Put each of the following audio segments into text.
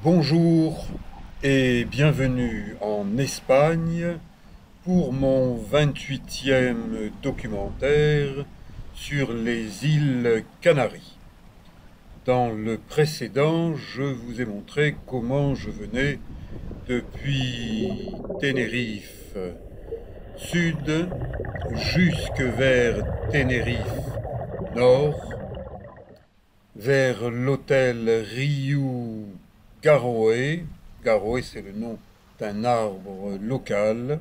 Bonjour et bienvenue en Espagne pour mon 28e documentaire sur les îles Canaries. Dans le précédent, je vous ai montré comment je venais depuis Tenerife Sud jusque vers Tenerife Nord, vers l'hôtel Riu Garoé. Garoé, c'est le nom d'un arbre local.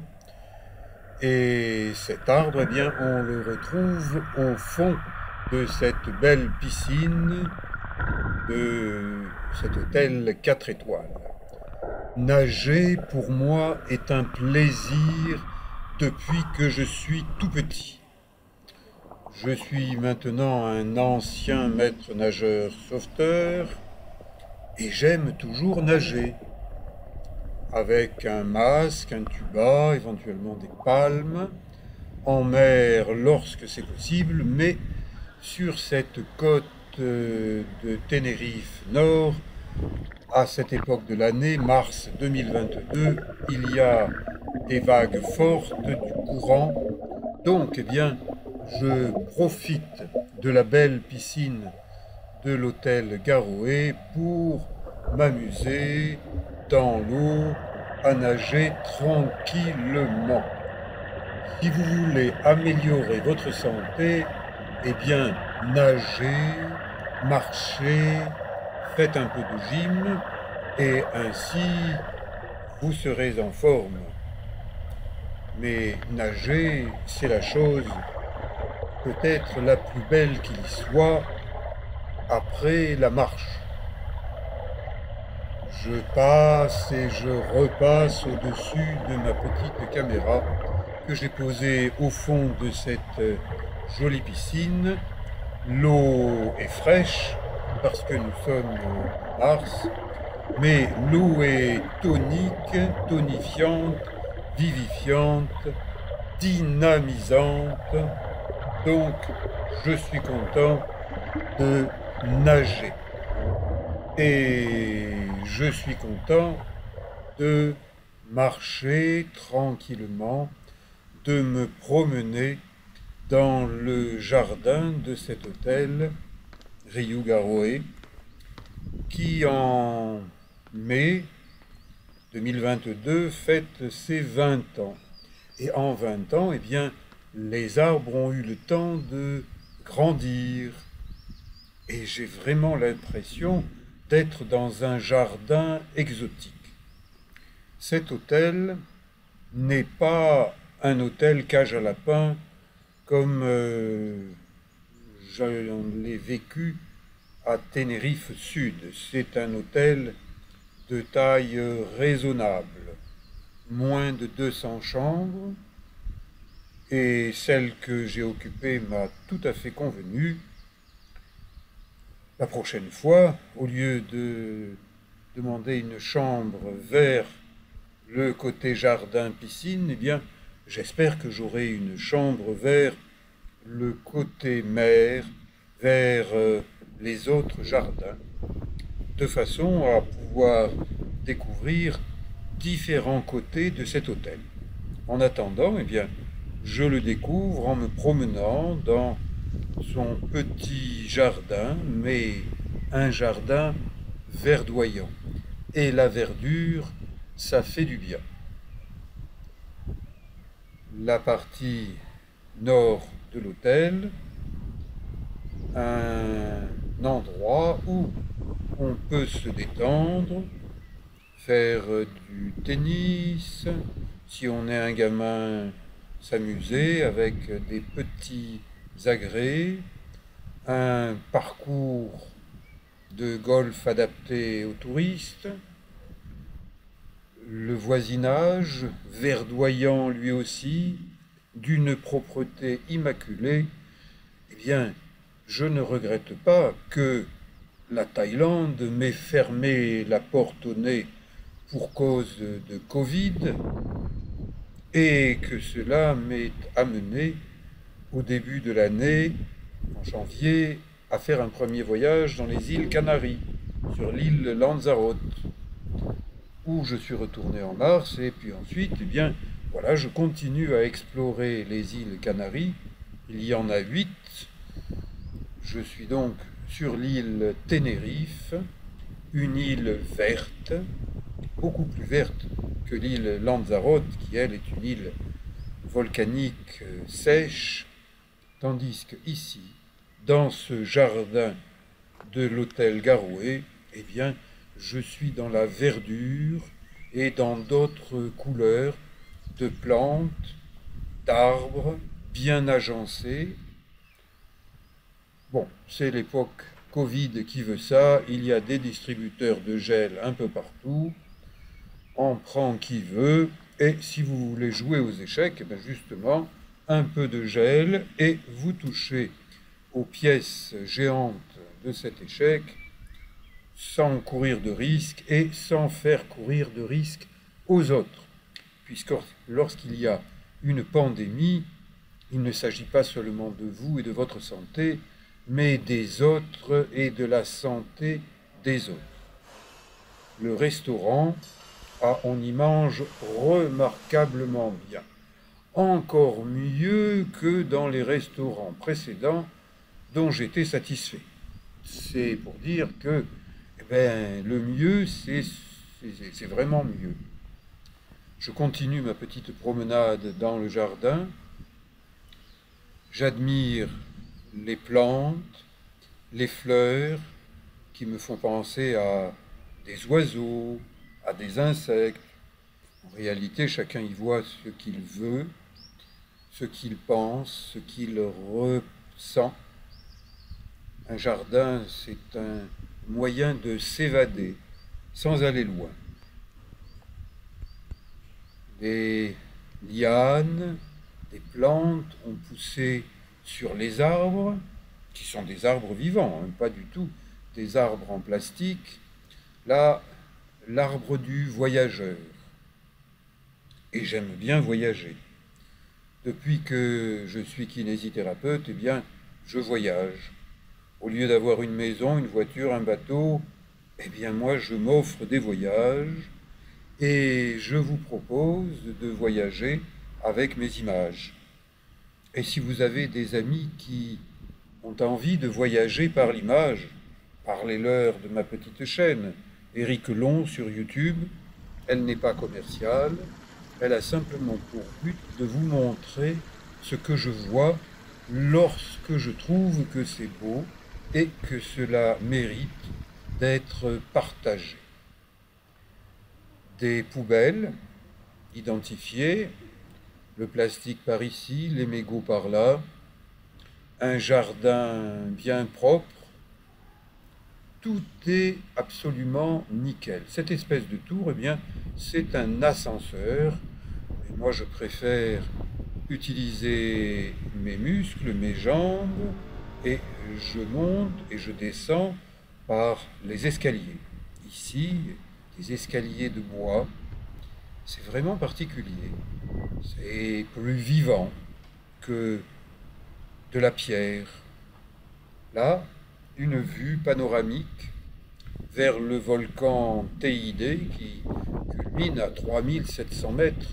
Et cet arbre, eh bien, on le retrouve au fond de cette belle piscine de cet hôtel 4 étoiles. Nager, pour moi, est un plaisir depuis que je suis tout petit. Je suis maintenant un ancien maître nageur sauveteur et j'aime toujours nager. Avec un masque, un tuba, éventuellement des palmes, en mer lorsque c'est possible, mais sur cette côte de Tenerife Nord, à cette époque de l'année, mars 2022, il y a des vagues fortes du courant. Donc, eh bien, je profite de la belle piscine de l'hôtel Garoé pour m'amuser dans l'eau à nager tranquillement. Si vous voulez améliorer votre santé, eh bien, nagez, marchez, faites un peu de gym et ainsi vous serez en forme. Mais nager, c'est la chose peut-être la plus belle qu'il soit après la marche. Je passe et je repasse au-dessus de ma petite caméra que j'ai posée au fond de cette jolie piscine. L'eau est fraîche parce que nous sommes en mars, mais l'eau est tonique, tonifiante, vivifiante, dynamisante. Donc, je suis content de nager. Et je suis content de marcher tranquillement, de me promener dans le jardin de cet hôtel Riu Garoé, qui en mai 2022 fête ses 20 ans. Et en 20 ans, eh bien, les arbres ont eu le temps de grandir. Et j'ai vraiment l'impression d'être dans un jardin exotique. Cet hôtel n'est pas un hôtel cage à lapin comme j'en l'ai vécu à Tenerife Sud. C'est un hôtel de taille raisonnable, moins de 200 chambres, et celle que j'ai occupée m'a tout à fait convenu. La prochaine fois, au lieu de demander une chambre vers le côté jardin-piscine, eh bien, j'espère que j'aurai une chambre vers le côté mer, vers les autres jardins, de façon à pouvoir découvrir différents côtés de cet hôtel. En attendant, eh bien, je le découvre en me promenant dans son petit jardin, mais un jardin verdoyant. Et la verdure, ça fait du bien. La partie nord de l'hôtel, un endroit où on peut se détendre, faire du tennis, si on est un gamin, s'amuser avec des petits agrès, un parcours de golf adapté aux touristes, le voisinage verdoyant lui aussi, d'une propreté immaculée. Eh bien, je ne regrette pas que la Thaïlande m'ait fermé la porte au nez pour cause de Covid et que cela m'ait amené au début de l'année, en janvier, à faire un premier voyage dans les îles Canaries, sur l'île Lanzarote. où je suis retourné en mars, et puis ensuite, eh bien, voilà, je continue à explorer les îles Canaries. Il y en a 8. Je suis donc sur l'île Tenerife, une île verte, beaucoup plus verte que l'île Lanzarote, qui elle est une île volcanique sèche, tandis que ici, dans ce jardin de l'hôtel Garoué, eh bien, je suis dans la verdure et dans d'autres couleurs de plantes, d'arbres bien agencés. Bon, c'est l'époque Covid qui veut ça. Il y a des distributeurs de gel un peu partout. On prend qui veut. Et si vous voulez jouer aux échecs, eh bien justement, un peu de gel et vous touchez aux pièces géantes de cet échec sans courir de risque et sans faire courir de risque aux autres. Puisque lorsqu'il y a une pandémie, il ne s'agit pas seulement de vous et de votre santé, mais des autres et de la santé des autres. Le restaurant, on y mange remarquablement bien. Encore mieux que dans les restaurants précédents dont j'étais satisfait. C'est pour dire que le mieux, c'est vraiment mieux. Je continue ma petite promenade dans le jardin. J'admire les plantes, les fleurs qui me font penser à des oiseaux, à des insectes. En réalité, chacun y voit ce qu'il veut, ce qu'il pense, ce qu'il ressent. Un jardin, c'est un moyen de s'évader sans aller loin. Des lianes, des plantes ont poussé sur les arbres, qui sont des arbres vivants, pas du tout des arbres en plastique. Là, l'arbre du voyageur. Et j'aime bien voyager. Depuis que je suis kinésithérapeute, eh bien, je voyage. Au lieu d'avoir une maison, une voiture, un bateau, eh bien, moi, je m'offre des voyages et je vous propose de voyager avec mes images. Et si vous avez des amis qui ont envie de voyager par l'image, parlez-leur de ma petite chaîne, Éric Long sur YouTube. Elle n'est pas commerciale, elle a simplement pour but de vous montrer ce que je vois lorsque je trouve que c'est beau et que cela mérite d'être partagé. Des poubelles identifiées, le plastique par ici, les mégots par là, un jardin bien propre, tout est absolument nickel. Cette espèce de tour, eh bien, c'est un ascenseur. Et moi, je préfère utiliser mes muscles, mes jambes, et je monte et je descends par les escaliers. Ici, des escaliers de bois, c'est vraiment particulier. C'est plus vivant que de la pierre. Là, une vue panoramique vers le volcan Teide qui culmine à 3700 mètres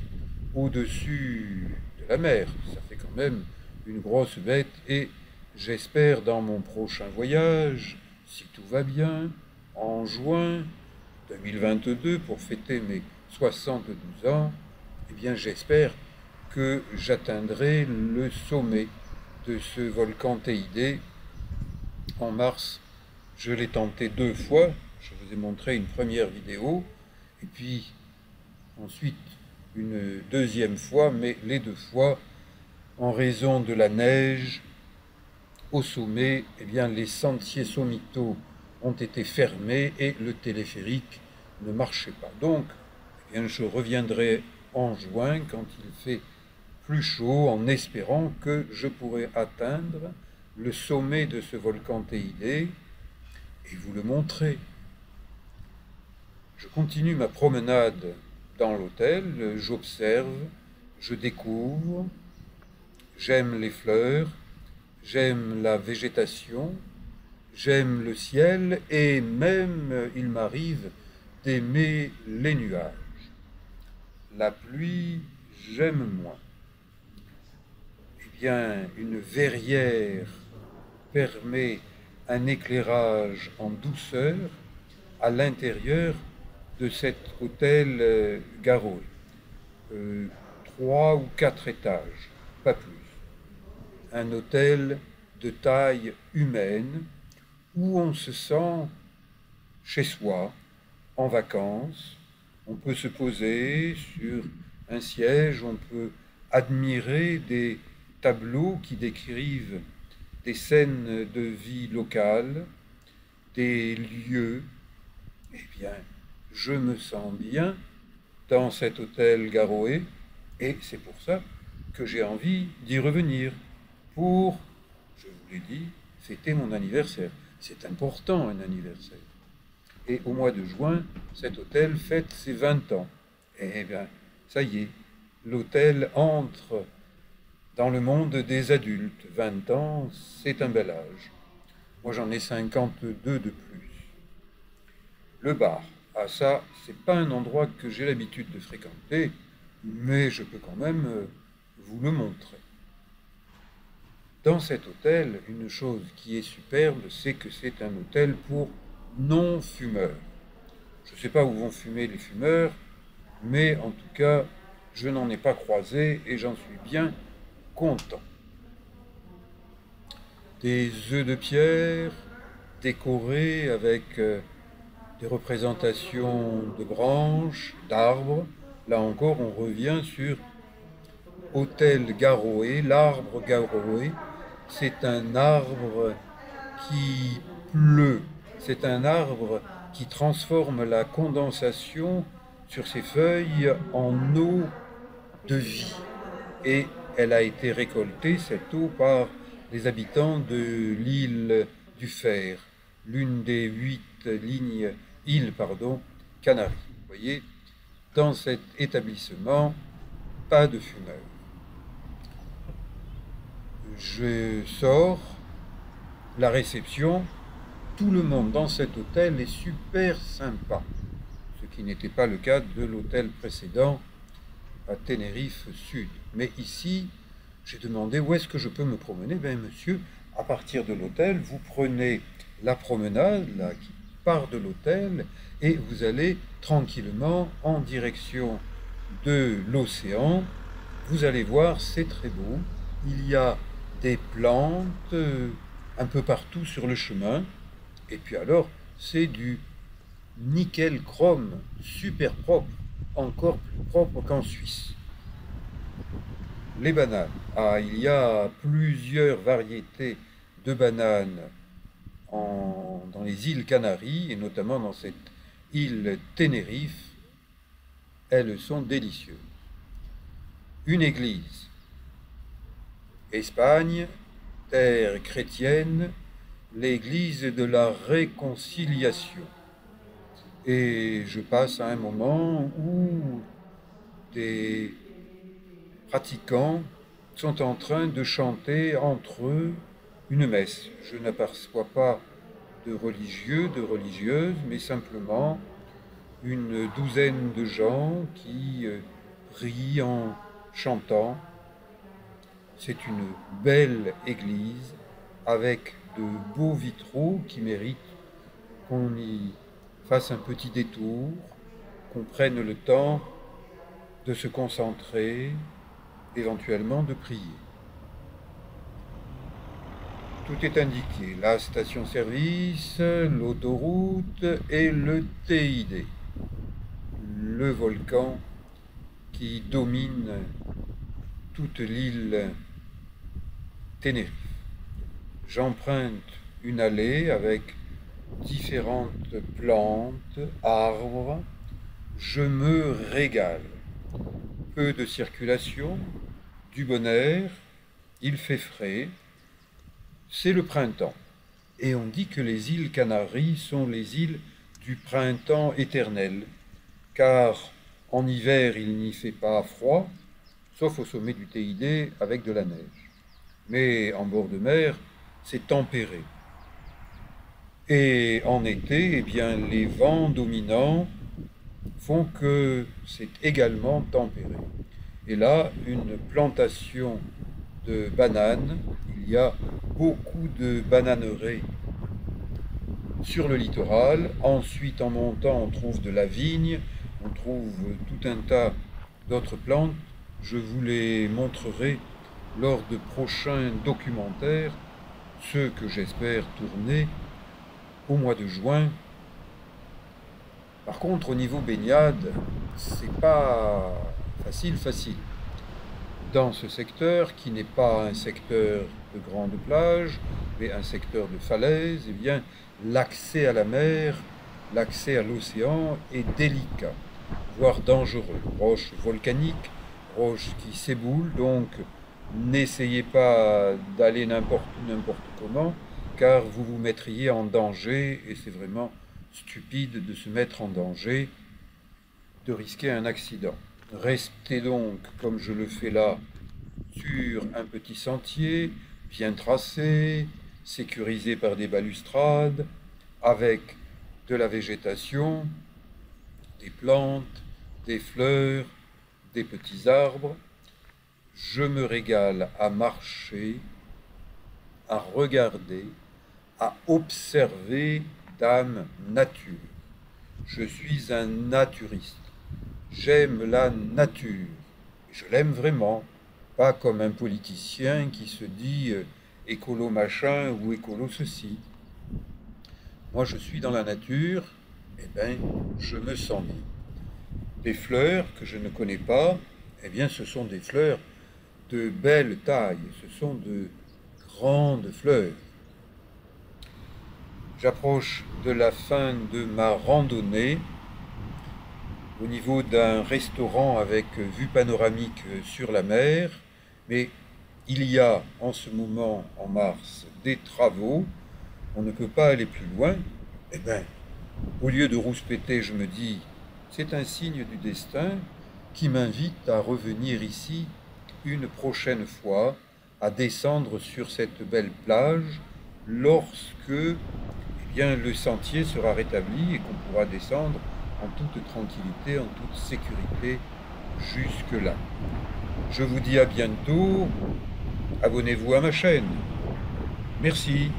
au-dessus de la mer. Ça fait quand même une grosse bête et j'espère dans mon prochain voyage, si tout va bien, en juin 2022 pour fêter mes 72 ans, eh bien j'espère que j'atteindrai le sommet de ce volcan Teide. En mars, je l'ai tenté 2 fois. Je vous ai montré une première vidéo. Et puis, ensuite, une deuxième fois. Mais les 2 fois, en raison de la neige, au sommet, eh bien, les sentiers sommitaux ont été fermés et le téléphérique ne marchait pas. Donc, eh bien, je reviendrai en juin quand il fait plus chaud en espérant que je pourrai atteindre le sommet de ce volcan Teide et vous le montrer. Je continue ma promenade dans l'hôtel, j'observe, je découvre, j'aime les fleurs, j'aime la végétation, j'aime le ciel et même il m'arrive d'aimer les nuages. La pluie, j'aime moins. Eh bien, une verrière permet un éclairage en douceur à l'intérieur de cet hôtel Garoé. 3 ou 4 étages, pas plus. Un hôtel de taille humaine où on se sent chez soi, en vacances. On peut se poser sur un siège, on peut admirer des tableaux qui décrivent des scènes de vie locale, des lieux. Eh bien, je me sens bien dans cet hôtel Garoé et c'est pour ça que j'ai envie d'y revenir pour, je vous l'ai dit, fêter mon anniversaire. C'est important un anniversaire. Et au mois de juin, cet hôtel fête ses 20 ans. Eh bien, ça y est, l'hôtel entre dans le monde des adultes. 20 ans, c'est un bel âge. Moi, j'en ai 52 de plus. Le bar, ah ça, c'est pas un endroit que j'ai l'habitude de fréquenter, mais je peux quand même vous le montrer. Dans cet hôtel, une chose qui est superbe, c'est que c'est un hôtel pour non-fumeurs. Je ne sais pas où vont fumer les fumeurs, mais en tout cas, je n'en ai pas croisé et j'en suis bien content. Des œufs de pierre décorés avec des représentations de branches, d'arbres. Là encore, on revient sur Hôtel Garoé, l'arbre Garoé. C'est un arbre qui pleut. C'est un arbre qui transforme la condensation sur ses feuilles en eau de vie. Et elle a été récoltée, cette eau, par les habitants de l'île du Fer, l'une des 8 îles Canaries. Vous voyez, dans cet établissement, pas de fumeurs. Je sors, la réception, tout le monde dans cet hôtel est super sympa, ce qui n'était pas le cas de l'hôtel précédent à Tenerife Sud. Mais ici, j'ai demandé où est-ce que je peux me promener. Ben monsieur, à partir de l'hôtel, vous prenez la promenade là, qui part de l'hôtel et vous allez tranquillement en direction de l'océan. Vous allez voir, c'est très beau. Il y a des plantes un peu partout sur le chemin. Et puis alors, c'est du nickel chrome, super propre, encore plus propre qu'en Suisse. Les bananes. Ah, il y a plusieurs variétés de bananes dans les îles Canaries, et notamment dans cette île Tenerife. Elles sont délicieuses. Une église. Espagne, terre chrétienne, l'église de la réconciliation. Et je passe à un moment où des pratiquants sont en train de chanter entre eux une messe. Je n'aperçois pas de religieux, de religieuses, mais simplement une douzaine de gens qui rient en chantant. C'est une belle église avec de beaux vitraux qui méritent qu'on y fasse un petit détour, qu'on prenne le temps de se concentrer, éventuellement de prier. Tout est indiqué, la station-service, l'autoroute et le TID, le volcan qui domine toute l'île Tenerife. J'emprunte une allée avec différentes plantes, arbres. Je me régale. Peu de circulation, du bon air, il fait frais. C'est le printemps. Et on dit que les îles Canaries sont les îles du printemps éternel, car en hiver il n'y fait pas froid, sauf au sommet du TID avec de la neige. Mais en bord de mer, c'est tempéré. Et en été, eh bien, les vents dominants font que c'est également tempéré. Et là, une plantation de bananes, il y a beaucoup de bananeraies sur le littoral. Ensuite, en montant, on trouve de la vigne, on trouve tout un tas d'autres plantes. Je vous les montrerai lors de prochains documentaires, ceux que j'espère tourner au mois de juin. Par contre, au niveau baignade, c'est pas facile. Dans ce secteur, qui n'est pas un secteur de grande plage, mais un secteur de falaise, eh bien, l'accès à la mer, l'accès à l'océan est délicat, voire dangereux. Roches volcaniques, roches qui s'éboulent, donc n'essayez pas d'aller n'importe comment, car vous vous mettriez en danger, et c'est vraiment stupide de se mettre en danger, de risquer un accident. Restez donc, comme je le fais là, sur un petit sentier, bien tracé, sécurisé par des balustrades, avec de la végétation, des plantes, des fleurs, des petits arbres. Je me régale à marcher, à regarder, à observer Dame Nature. Je suis un naturiste. J'aime la nature. Je l'aime vraiment. Pas comme un politicien qui se dit écolo machin ou écolo ceci. Moi, je suis dans la nature, eh bien, je me sens bien. Des fleurs que je ne connais pas, eh bien, ce sont des fleurs de belle taille. Ce sont de grandes fleurs. J'approche de la fin de ma randonnée au niveau d'un restaurant avec vue panoramique sur la mer, mais il y a en ce moment, en mars, des travaux, on ne peut pas aller plus loin. Eh bien, au lieu de rouspéter, je me dis, c'est un signe du destin qui m'invite à revenir ici une prochaine fois, à descendre sur cette belle plage lorsque bien, le sentier sera rétabli et qu'on pourra descendre en toute tranquillité, en toute sécurité jusque-là. Je vous dis à bientôt. Abonnez-vous à ma chaîne. Merci.